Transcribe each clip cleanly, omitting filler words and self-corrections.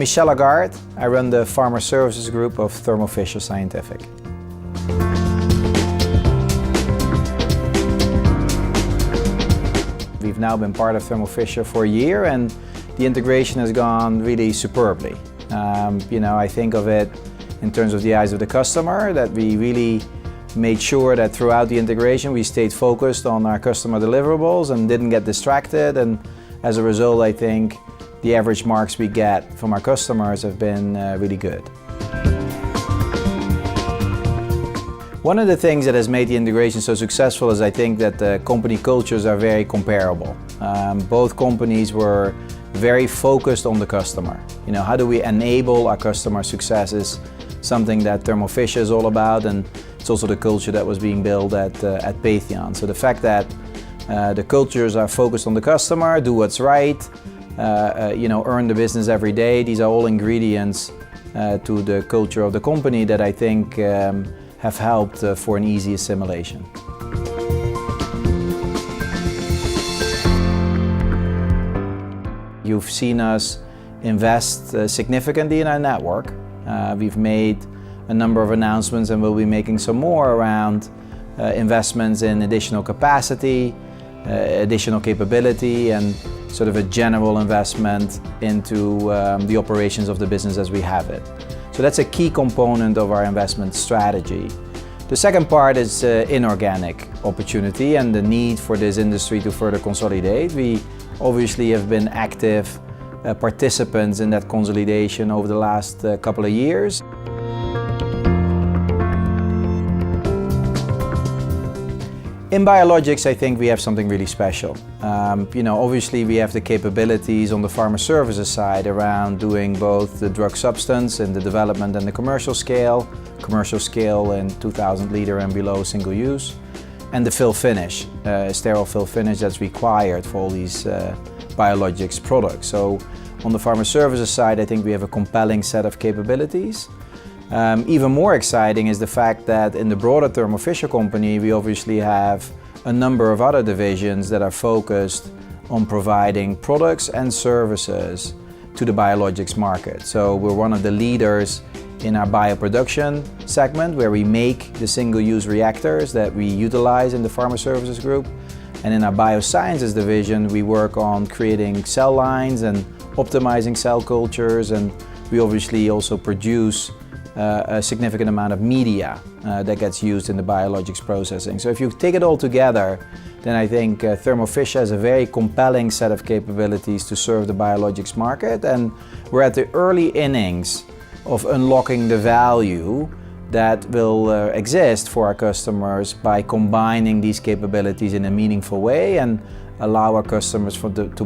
Michel Legarde. I run the Pharma Services group of Thermo Fisher Scientific. We've now been part of Thermo Fisher for a year and the integration has gone really superbly. I think of it in terms of the eyes of the customer, that we really made sure that throughout the integration we stayed focused on our customer deliverables and didn't get distracted, and as a result I think the average marks we get from our customers have been really good. One of the things that has made the integration so successful is I think that the company cultures are very comparable. Both companies were very focused on the customer. How do we enable our customer success is something that Thermo Fisher is all about, and it's also the culture that was being built at Patheon. So the fact that the cultures are focused on the customer, do what's right, earn the business every day, these are all ingredients to the culture of the company that I think have helped for an easy assimilation. You've seen us invest significantly in our network. We've made a number of announcements and we'll be making some more around investments in additional capacity, additional capability, and sort of a general investment into the operations of the business as we have it. So that's a key component of our investment strategy. The second part is inorganic opportunity and the need for this industry to further consolidate. We obviously have been active participants in that consolidation over the last couple of years. In biologics, I think we have something really special. Obviously we have the capabilities on the pharma services side around doing both the drug substance and the development and the commercial scale in 2,000 liter and below single use, and the fill finish, sterile fill finish that's required for all these biologics products. So on the pharma services side, I think we have a compelling set of capabilities. Even more exciting is the fact that in the broader Thermo Fisher company, we obviously have a number of other divisions that are focused on providing products and services to the biologics market. So we're one of the leaders in our bioproduction segment, where we make the single-use reactors that we utilize in the Pharma Services group. And in our biosciences division, we work on creating cell lines and optimizing cell cultures, and we obviously also produce a significant amount of media that gets used in the biologics processing. So if you take it all together, then I think Thermo Fisher has a very compelling set of capabilities to serve the biologics market, and we're at the early innings of unlocking the value that will exist for our customers by combining these capabilities in a meaningful way and allow our customers to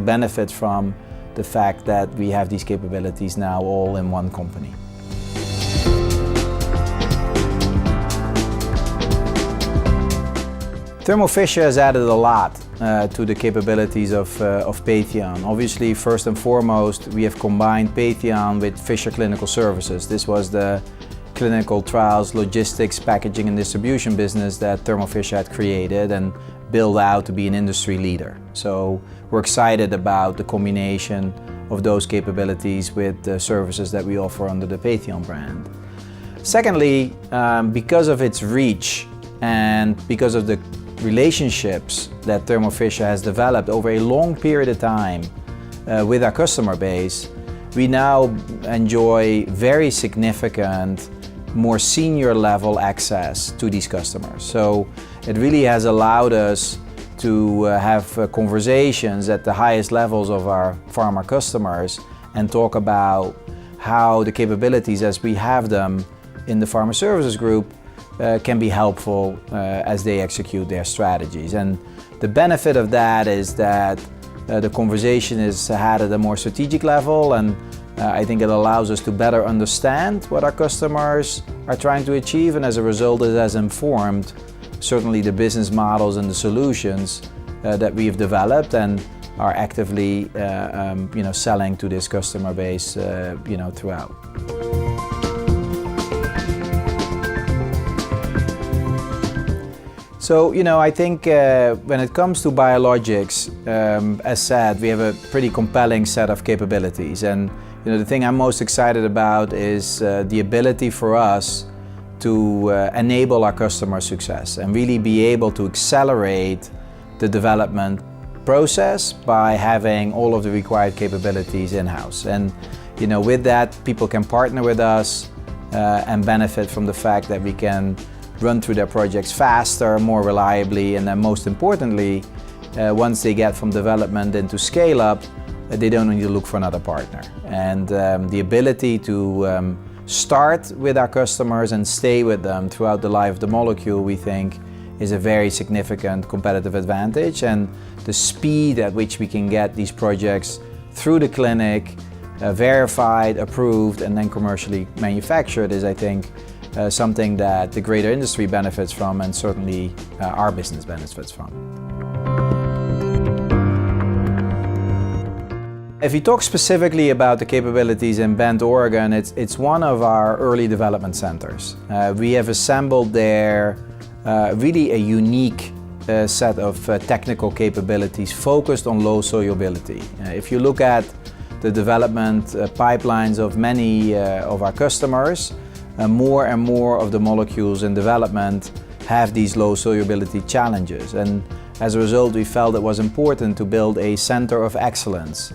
benefit from the fact that we have these capabilities now all in one company. Thermo Fisher has added a lot to the capabilities of Patheon. Obviously, first and foremost, we have combined Patheon with Fisher Clinical Services. This was the clinical trials, logistics, packaging and distribution business that Thermo Fisher had created and built out to be an industry leader. So we're excited about the combination of those capabilities with the services that we offer under the Patheon brand. Secondly, because of its reach and because of the relationships that Thermo Fisher has developed over a long period of time with our customer base, we now enjoy very significant, more senior level access to these customers. So it really has allowed us to have conversations at the highest levels of our pharma customers and talk about how the capabilities as we have them in the Pharma Services group can be helpful as they execute their strategies. And the benefit of that is that the conversation is had at a more strategic level, and I think it allows us to better understand what our customers are trying to achieve, and as a result it has informed certainly the business models and the solutions that we've developed and are actively selling to this customer base throughout. So, I think when it comes to biologics, as said, we have a pretty compelling set of capabilities. And, the thing I'm most excited about is the ability for us to enable our customer success and really be able to accelerate the development process by having all of the required capabilities in-house. And, with that, people can partner with us and benefit from the fact that we can run through their projects faster, more reliably, and then most importantly, once they get from development into scale up, they don't need to look for another partner. And the ability to start with our customers and stay with them throughout the life of the molecule, we think, is a very significant competitive advantage. And the speed at which we can get these projects through the clinic, verified, approved, and then commercially manufactured is, I think, something that the greater industry benefits from, and certainly our business benefits from. If you talk specifically about the capabilities in Bend, Oregon, it's one of our early development centers. We have assembled there really a unique set of technical capabilities focused on low solubility. If you look at the development pipelines of many of our customers, more and more of the molecules in development have these low solubility challenges. And as a result, we felt it was important to build a center of excellence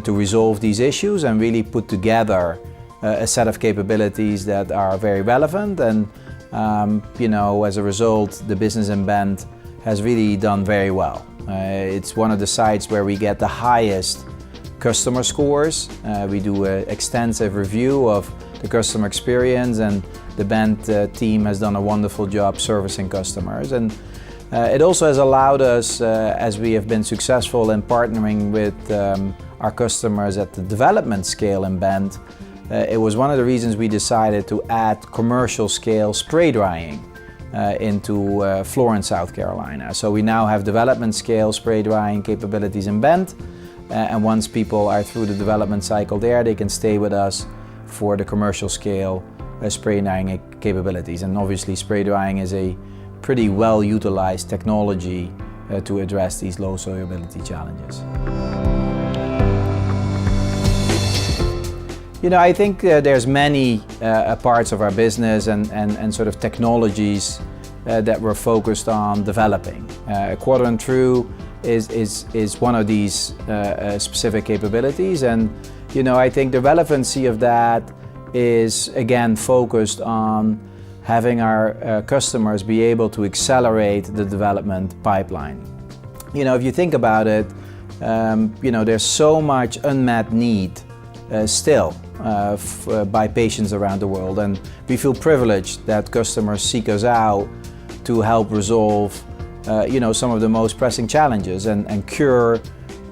to resolve these issues and really put together a set of capabilities that are very relevant. And as a result, the business in Bend has really done very well. It's one of the sites where we get the highest customer scores. We do an extensive review of the customer experience, and the Bend team has done a wonderful job servicing customers. And it also has allowed us, as we have been successful in partnering with our customers at the development scale in Bend, it was one of the reasons we decided to add commercial scale spray drying into Florence, South Carolina. So we now have development scale spray drying capabilities in Bend, and once people are through the development cycle there, they can stay with us for the commercial scale spray drying capabilities. And obviously spray drying is a pretty well utilized technology to address these low solubility challenges. I think there's many parts of our business and sort of technologies that we're focused on developing. Quadrant True is one of these specific capabilities, and I think the relevancy of that is again focused on having our customers be able to accelerate the development pipeline. If you think about it, there's so much unmet need still by patients around the world, and we feel privileged that customers seek us out to help resolve some of the most pressing challenges and cure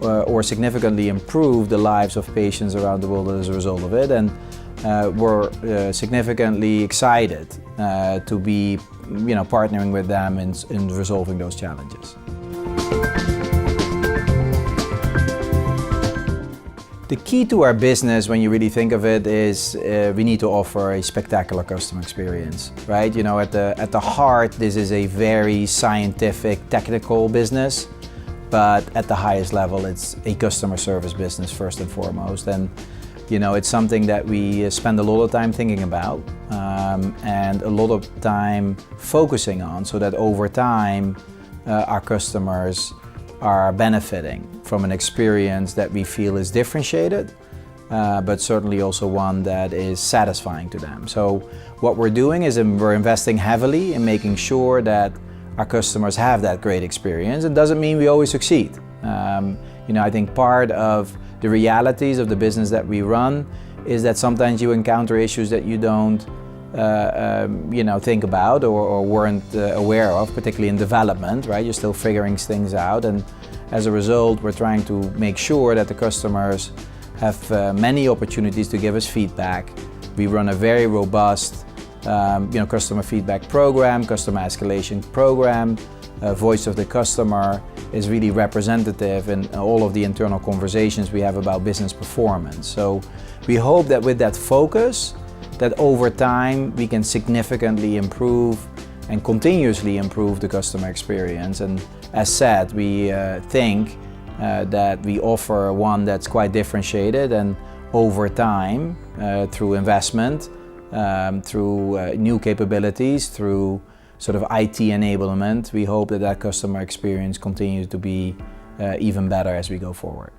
or significantly improve the lives of patients around the world as a result of it. And we're significantly excited to be partnering with them in resolving those challenges. The key to our business, when you really think of it, is we need to offer a spectacular customer experience, right? At the heart, this is a very scientific, technical business, but at the highest level, it's a customer service business first and foremost. And it's something that we spend a lot of time thinking about and a lot of time focusing on, so that over time, our customers are benefiting from an experience that we feel is differentiated, but certainly also one that is satisfying to them. So what we're doing is we're investing heavily in making sure that our customers have that great experience. It doesn't mean we always succeed. I think part of the realities of the business that we run is that sometimes you encounter issues that you don't think about or weren't aware of, particularly in development, right? You're still figuring things out, and as a result, we're trying to make sure that the customers have many opportunities to give us feedback. We run a very robust customer feedback program, customer escalation program. Voice of the customer is really representative in all of the internal conversations we have about business performance. So we hope that with that focus, that over time we can significantly improve and continuously improve the customer experience. And as said, we think that we offer one that's quite differentiated, and over time, through investment, through new capabilities, through sort of IT enablement, we hope that that customer experience continues to be even better as we go forward.